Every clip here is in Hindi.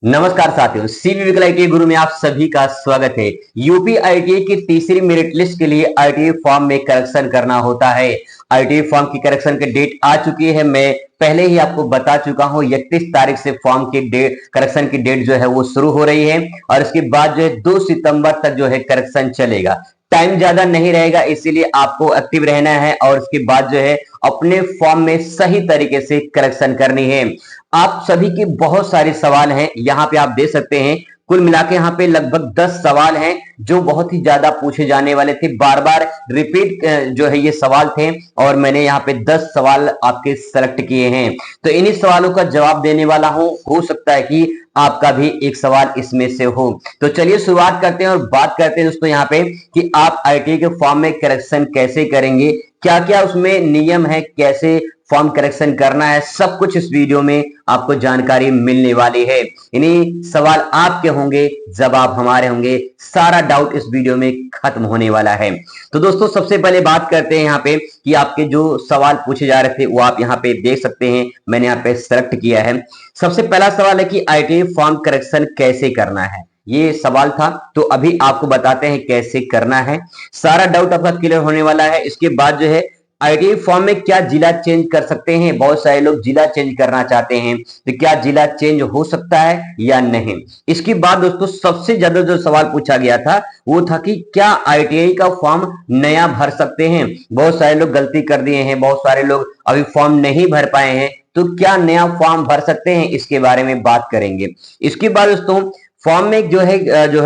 नमस्कार साथियों, सीवी विकल आईटीआई गुरु में आप सभी का स्वागत है। यूपी आईटीआई की तीसरी मेरिट लिस्ट के लिए आईटीआई फॉर्म में करेक्शन करना होता है। आईटीआई फॉर्म की करेक्शन की डेट आ चुकी है। मैं पहले ही आपको बता चुका हूं 31 तारीख से फॉर्म की डेट करेक्शन की डेट जो है वो शुरू हो रही है और इसके बाद जो है 2 सितंबर तक जो है करेक्शन चलेगा। टाइम ज्यादा नहीं रहेगा, इसीलिए आपको एक्टिव रहना है और उसके बाद जो है अपने फॉर्म में सही तरीके से करेक्शन करनी है। आप सभी के बहुत सारे सवाल हैं, यहाँ पे आप देख सकते हैं। कुल मिला के यहाँ पे लगभग 10 सवाल हैं जो बहुत ही ज्यादा पूछे जाने वाले थे। बार बार रिपीट जो है ये सवाल थे और मैंने यहाँ पे 10 सवाल आपके सेलेक्ट किए हैं। तो इन्हीं सवालों का जवाब देने वाला हूं। हो सकता है कि आपका भी एक सवाल इसमें से हो। तो चलिए शुरुआत करते हैं और बात करते हैं दोस्तों यहाँ पे कि आप आईटीआई के फॉर्म में करेक्शन कैसे करेंगे, क्या क्या उसमें नियम है, कैसे फॉर्म करेक्शन करना है। सब कुछ इस वीडियो में आपको जानकारी मिलने वाली है। इन्हीं सवाल आपके होंगे, जवाब हमारे होंगे, सारा डाउट इस वीडियो में खत्म होने वाला है। तो दोस्तों सबसे पहले बात करते हैं यहाँ पे कि आपके जो सवाल पूछे जा रहे थे वो आप यहाँ पे देख सकते हैं। मैंने यहाँ पे सेलेक्ट किया है। सबसे पहला सवाल है कि आईटीआई फॉर्म करेक्शन कैसे करना है, ये सवाल था। तो अभी आपको बताते हैं कैसे करना है। सारा डाउट आपका क्लियर होने वाला है। इसके बाद जो है आईटीआई फॉर्म में क्या जिला चेंज कर सकते हैं। बहुत सारे लोग जिला चेंज करना चाहते हैं, तो क्या जिला चेंज हो सकता है या नहीं। इसके बाद दोस्तों सबसे ज्यादा जो सवाल पूछा गया था वो था कि क्या आईटीआई का फॉर्म नया भर सकते हैं। बहुत सारे लोग गलती कर दिए हैं, बहुत सारे लोग अभी फॉर्म नहीं भर पाए हैं, तो क्या नया फॉर्म भर सकते हैं, इसके बारे में बात करेंगे। इसके बाद दोस्तों फॉर्म में जो है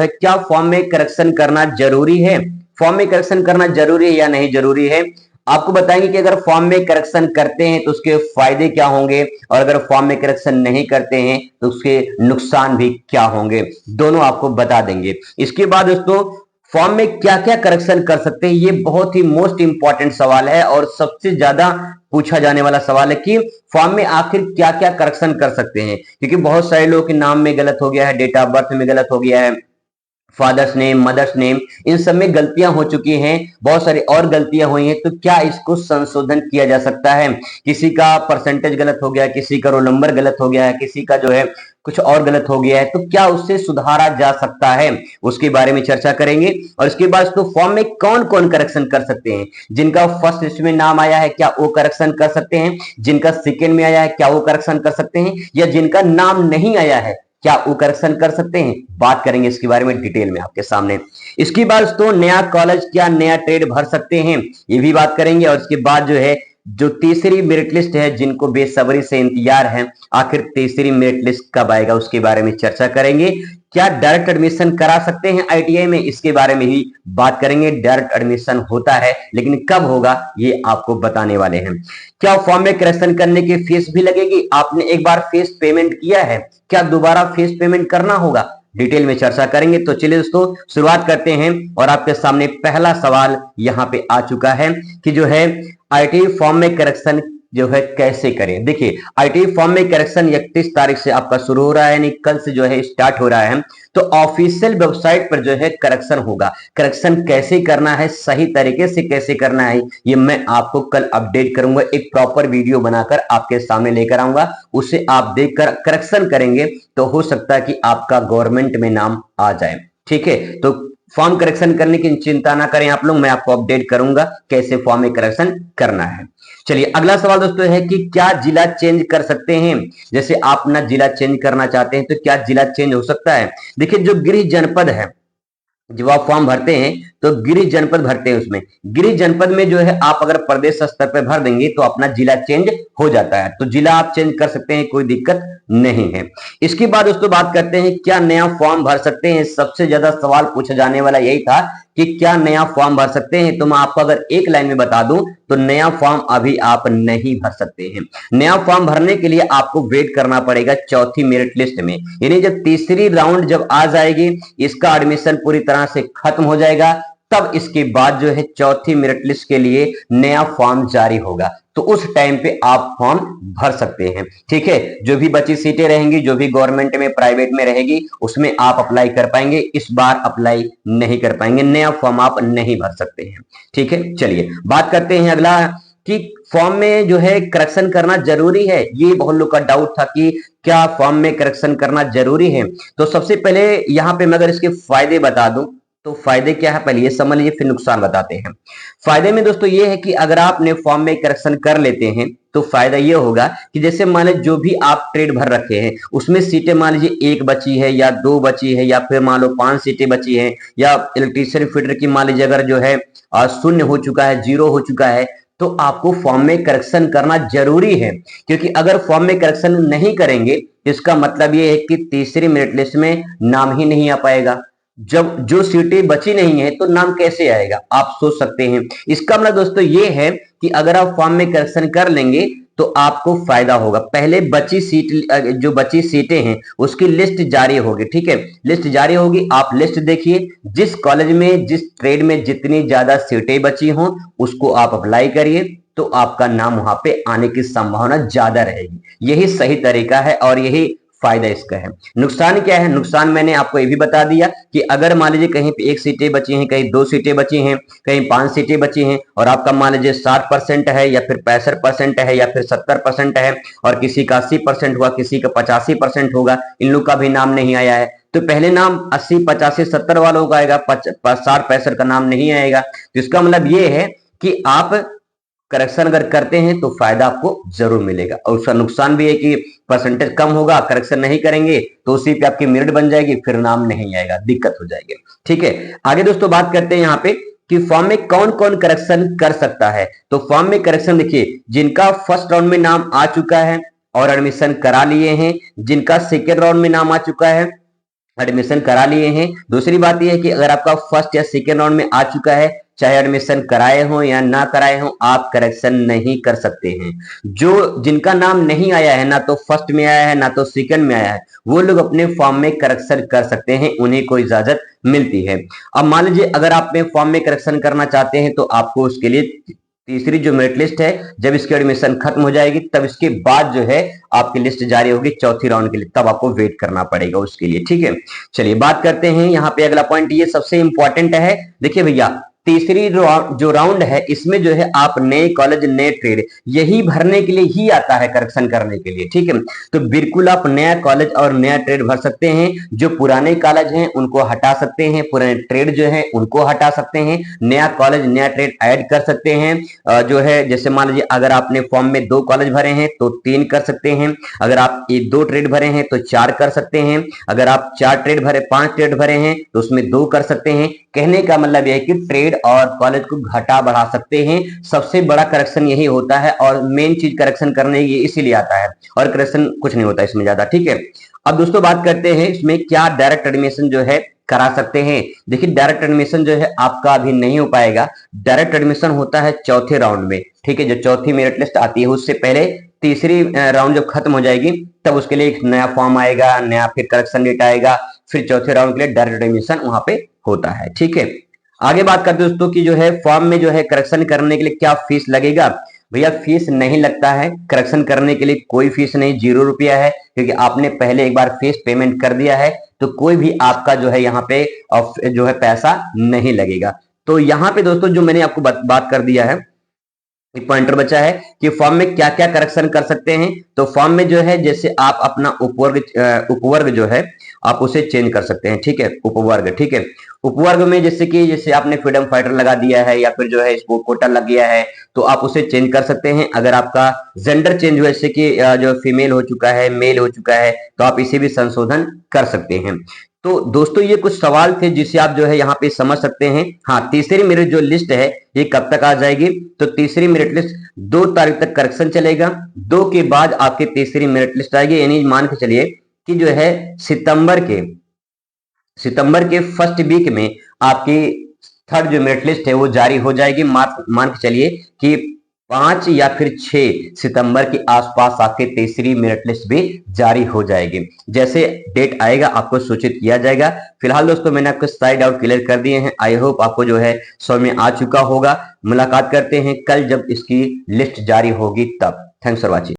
क्या फॉर्म में करेक्शन करना जरूरी है, फॉर्म में करेक्शन करना जरूरी है या नहीं जरूरी है। आपको बताएंगे कि अगर फॉर्म में करेक्शन करते हैं तो उसके फायदे क्या होंगे और अगर फॉर्म में करेक्शन नहीं करते हैं तो उसके नुकसान भी क्या होंगे, दोनों आपको बता देंगे। इसके बाद दोस्तों फॉर्म में क्या क्या करेक्शन कर सकते हैं, ये बहुत ही मोस्ट इंपॉर्टेंट सवाल है और सबसे ज्यादा पूछा जाने वाला सवाल है कि फॉर्म में आखिर क्या क्या करेक्शन कर सकते हैं। क्योंकि बहुत सारे लोगों के नाम में गलत हो गया है, डेट ऑफ बर्थ में गलत हो गया है, फादर्स नेम, मदर्स नेम, इन सब में गलतियां हो चुकी हैं, बहुत सारी और गलतियां हुई हैं। तो क्या इसको संशोधन किया जा सकता है। किसी का परसेंटेज गलत हो गया है, किसी का रोल नंबर गलत हो गया है, किसी का जो है कुछ और गलत हो गया है, तो क्या उससे सुधारा जा सकता है, उसके बारे में चर्चा करेंगे। और इसके बाद तो फॉर्म में कौन कौन करेक्शन कर सकते हैं। जिनका फर्स्ट लिस्ट में नाम आया है क्या वो करेक्शन कर सकते हैं, जिनका सेकेंड में आया है क्या वो करेक्शन कर सकते हैं, या जिनका नाम नहीं आया है क्या वो करेक्शन कर सकते हैं। बात करेंगे इसके बारे में डिटेल में आपके सामने। इसके बाद दोस्तों नया कॉलेज क्या नया ट्रेड भर सकते हैं, ये भी बात करेंगे। और इसके बाद जो है जो तीसरी मेरिट लिस्ट है, जिनको बेसब्री से इंतजार है आखिर तीसरी मेरिट लिस्ट कब आएगा, उसके बारे में चर्चा करेंगे। क्या डायरेक्ट एडमिशन करा सकते हैं आईटीआई में, इसके बारे में ही बात करेंगे। डायरेक्ट एडमिशन होता है लेकिन कब होगा ये आपको बताने वाले हैं। क्या फॉर्म में करेक्शन करने की फीस भी लगेगी, आपने एक बार फीस पेमेंट किया है, क्या दोबारा फीस पेमेंट करना होगा, डिटेल में चर्चा करेंगे। तो चलिए दोस्तों शुरुआत करते हैं और आपके सामने पहला सवाल यहां पे आ चुका है कि जो है आईटीआई फॉर्म में करेक्शन जो है कैसे करें। देखिए आईटीआई फॉर्म में करेक्शन 31 तारीख से आपका शुरू हो रहा है, यानी कल से जो है स्टार्ट हो रहा है। तो ऑफिशियल वेबसाइट पर जो है करेक्शन होगा। करेक्शन कैसे करना है, सही तरीके से कैसे करना है, ये मैं आपको कल अपडेट करूंगा। एक प्रॉपर वीडियो बनाकर आपके सामने लेकर आऊंगा, उसे आप देखकर करेक्शन करेंगे तो हो सकता है कि आपका गवर्नमेंट में नाम आ जाए। ठीक है, तो फॉर्म करेक्शन करने की चिंता ना करें आप लोग, मैं आपको अपडेट करूंगा कैसे फॉर्म में करेक्शन करना है। चलिए अगला सवाल दोस्तों है कि क्या जिला चेंज कर सकते हैं। जैसे आप अपना जिला चेंज करना चाहते हैं तो क्या जिला चेंज हो सकता है। देखिए जो गृह जनपद है, जब आप फॉर्म भरते हैं तो गृह जनपद भरते हैं, उसमें गृह जनपद में जो है आप अगर प्रदेश स्तर पर भर देंगे तो अपना जिला चेंज हो जाता है। तो जिला आप चेंज कर सकते हैं, कोई दिक्कत नहीं है। इसके बाद दोस्तों बात करते हैं क्या नया फॉर्म भर सकते हैं। सबसे ज्यादा सवाल पूछा जाने वाला यही था कि क्या नया फॉर्म भर सकते हैं। तो मैं आपको अगर एक लाइन में बता दूं तो नया फॉर्म अभी आप नहीं भर सकते हैं। नया फॉर्म भरने के लिए आपको वेट करना पड़ेगा चौथी मेरिट लिस्ट में, यानी जब तीसरी राउंड जब आ जाएगी, इसका एडमिशन पूरी तरह से खत्म हो जाएगा, तब इसके बाद जो है चौथी मेरिट लिस्ट के लिए नया फॉर्म जारी होगा। तो उस टाइम पे आप फॉर्म भर सकते हैं। ठीक है, जो भी बची सीटें रहेंगी, जो भी गवर्नमेंट में प्राइवेट में रहेगी, उसमें आप अप्लाई कर पाएंगे। इस बार अप्लाई नहीं कर पाएंगे, नया फॉर्म आप नहीं भर सकते हैं। ठीक है, चलिए बात करते हैं अगला कि फॉर्म में जो है करेक्शन करना जरूरी है। ये बहुत लोग का डाउट था कि क्या फॉर्म में करेक्शन करना जरूरी है। तो सबसे पहले यहाँ पे मैं अगर इसके फायदे बता दूं तो फायदे क्या है पहले ये समझ लीजिए, फिर नुकसान बताते हैं। फायदे में दोस्तों ये है कि अगर आपने फॉर्म में करेक्शन कर लेते हैं तो फायदा ये होगा कि जैसे मान लीजिए जो भी आप ट्रेड भर रखे हैं उसमें सीटें मान लीजिए 1 बची है या 2 बची है या फिर मान लो 5 सीटें बची है, या इलेक्ट्रीशियन फीडर की मान लीजिए अगर जो है शून्य हो चुका है, 0 हो चुका है, तो आपको फॉर्म में करेक्शन करना जरूरी है। क्योंकि अगर फॉर्म में करेक्शन नहीं करेंगे इसका मतलब ये है कि तीसरी मेरिट लिस्ट में नाम ही नहीं आ पाएगा। जब जो सीटें बची नहीं है तो नाम कैसे आएगा आप सोच सकते हैं। इसका मतलब दोस्तों ये है कि अगर आप फॉर्म में करेक्शन कर लेंगे तो आपको फायदा होगा। पहले बची सीट जो बची सीटें हैं उसकी लिस्ट जारी होगी, ठीक है, लिस्ट जारी होगी। आप लिस्ट देखिए, जिस कॉलेज में जिस ट्रेड में जितनी ज्यादा सीटें बची हों उसको आप अप्लाई करिए तो आपका नाम वहां पे आने की संभावना ज्यादा रहेगी। यही सही तरीका है और यही फायदा इसका है। नुकसान क्या है? नुकसान मैंने आपको ये भी बता दिया कि अगर मान लीजिए कहीं पे 1 सीटें बची हैं, कहीं 2 सीटें बची हैं, कहीं 5 सीटें बची हैं और आपका मान लीजिए 60% है या फिर 65% है या फिर 70% है और किसी का 80% हुआ, किसी का 85% होगा, इन लोग का भी नाम नहीं आया है, तो पहले नाम 80, 85, 70 वालों का आएगा, 60, 65 का नाम नहीं आएगा। तो इसका मतलब ये है कि आप करेक्शन अगर करते हैं तो फायदा आपको जरूर मिलेगा। और उसका नुकसान भी है कि परसेंटेज कम होगा, करेक्शन नहीं करेंगे तो उसी पे आपकी मेरिट बन जाएगी, फिर नाम नहीं आएगा, दिक्कत हो जाएगी। ठीक है, आगे दोस्तों बात करते हैं यहाँ पे कि फॉर्म में कौन कौन करेक्शन कर सकता है। तो फॉर्म में करेक्शन देखिए, जिनका फर्स्ट राउंड में नाम आ चुका है और एडमिशन करा लिए हैं, जिनका सेकेंड राउंड में नाम आ चुका है, एडमिशन करा लिए हैं। दूसरी बात यह है कि अगर आपका फर्स्ट या सेकेंड राउंड में आ चुका है, चाहे एडमिशन कराए हो या ना कराए हो, आप करेक्शन नहीं कर सकते हैं। जो जिनका नाम नहीं आया है, ना तो फर्स्ट में आया है ना तो सेकंड में आया है, वो लोग अपने फॉर्म में करेक्शन कर सकते हैं, उन्हें को इजाजत मिलती है। अब मान लीजिए अगर आप में फॉर्म में करेक्शन करना चाहते हैं तो आपको उसके लिए तीसरी जो मेरिट लिस्ट है, जब इसकी एडमिशन खत्म हो जाएगी तब इसके बाद जो है आपकी लिस्ट जारी होगी चौथी राउंड के लिए, तब आपको वेट करना पड़ेगा उसके लिए। ठीक है, चलिए बात करते हैं यहाँ पे अगला पॉइंट, ये सबसे इंपॉर्टेंट है। देखिए भैया, तीसरी जो राउंड है इसमें जो है आप नए कॉलेज नए ट्रेड यही भरने के लिए ही आता है, करेक्शन करने के लिए। ठीक है, तो बिल्कुल आप नया कॉलेज और नया ट्रेड भर सकते हैं। जो पुराने कॉलेज हैं उनको हटा सकते हैं, पुराने ट्रेड जो है उनको हटा सकते हैं, नया कॉलेज नया ट्रेड ऐड कर सकते हैं। जो है जैसे मान लीजिए अगर आपने फॉर्म में 2 कॉलेज भरे हैं तो 3 कर सकते हैं, अगर आप 2 ट्रेड भरे हैं तो 4 कर सकते हैं, अगर आप 4 ट्रेड भरे 5 ट्रेड भरे हैं तो उसमें 2 कर सकते हैं। कहने का मतलब यह है कि ट्रेड और कॉलेज को घटा बढ़ा सकते हैं। सबसे बड़ा करेक्शन यही होता है और मेन चीज करेक्शन करने ये इसीलिए आता है, और करेक्शन कुछ नहीं होता इसमें ज्यादा। ठीक है, अब दोस्तों बात करते हैं इसमें क्या डायरेक्ट एडमिशन जो है करा सकते हैं। देखिए डायरेक्ट एडमिशन जो है आपका अभी नहीं हो पाएगा, डायरेक्ट एडमिशन होता है चौथे राउंड में। ठीक है, जो चौथी मेरिट लिस्ट आती है उससे पहले तीसरी राउंड जब खत्म हो जाएगी तब उसके लिए एक नया फॉर्म आएगा, नया फिर करेक्शन डेट आएगा, फिर चौथे राउंड के लिए डायरेक्ट एडमिशन वहां पे होता है। ठीक है, आगे बात करते हैं दोस्तों कि जो है फॉर्म में जो है करेक्शन करने के लिए क्या फीस लगेगा। भैया फीस नहीं लगता है, करेक्शन करने के लिए कोई फीस नहीं, 0 रुपया है, क्योंकि आपने पहले एक बार फीस पेमेंट कर दिया है तो कोई भी आपका जो है यहाँ पे जो है पैसा नहीं लगेगा। तो यहाँ पे दोस्तों जो मैंने आपको बात कर दिया है, एक पॉइंटर बचा है कि फॉर्म में क्या क्या करेक्शन कर सकते हैं। तो फॉर्म में जो है जैसे आप अपना उपवर्ग जो है आप उसे चेंज कर सकते हैं। ठीक है, उपवर्ग। ठीक है, उपवर्ग में जैसे आपने फ्रीडम फाइटर लगा दिया है या फिर जो है स्पोर्ट कोटा लग गया है तो आप उसे चेंज कर सकते हैं। अगर आपका जेंडर चेंज हुआ, जैसे कि जो फीमेल हो चुका है मेल हो चुका है, तो आप इसे भी संशोधन कर सकते हैं। तो दोस्तों ये कुछ सवाल थे जिसे आप जो है यहाँ पे समझ सकते हैं। हाँ, तीसरी मेरिट जो लिस्ट है ये कब तक आ जाएगी, तो तीसरी मेरिट लिस्ट 2 तारीख तक करेक्शन चलेगा, 2 के बाद आपकी तीसरी मेरिट लिस्ट आएगी। यानी मान के चलिए कि जो है सितंबर के फर्स्ट वीक में आपकी थर्ड जो मेरिट लिस्ट है वो जारी हो जाएगी। मान के चलिए कि 5 या फिर 6 सितंबर के आसपास आपकी तीसरी मेरिट लिस्ट भी जारी हो जाएगी। जैसे डेट आएगा आपको सूचित किया जाएगा। फिलहाल दोस्तों मैंने आपको सारे डाउट क्लियर कर दिए हैं। आई होप आपको जो है समझ में आ चुका होगा। मुलाकात करते हैं कल जब इसकी लिस्ट जारी होगी तब। Thanks for watching.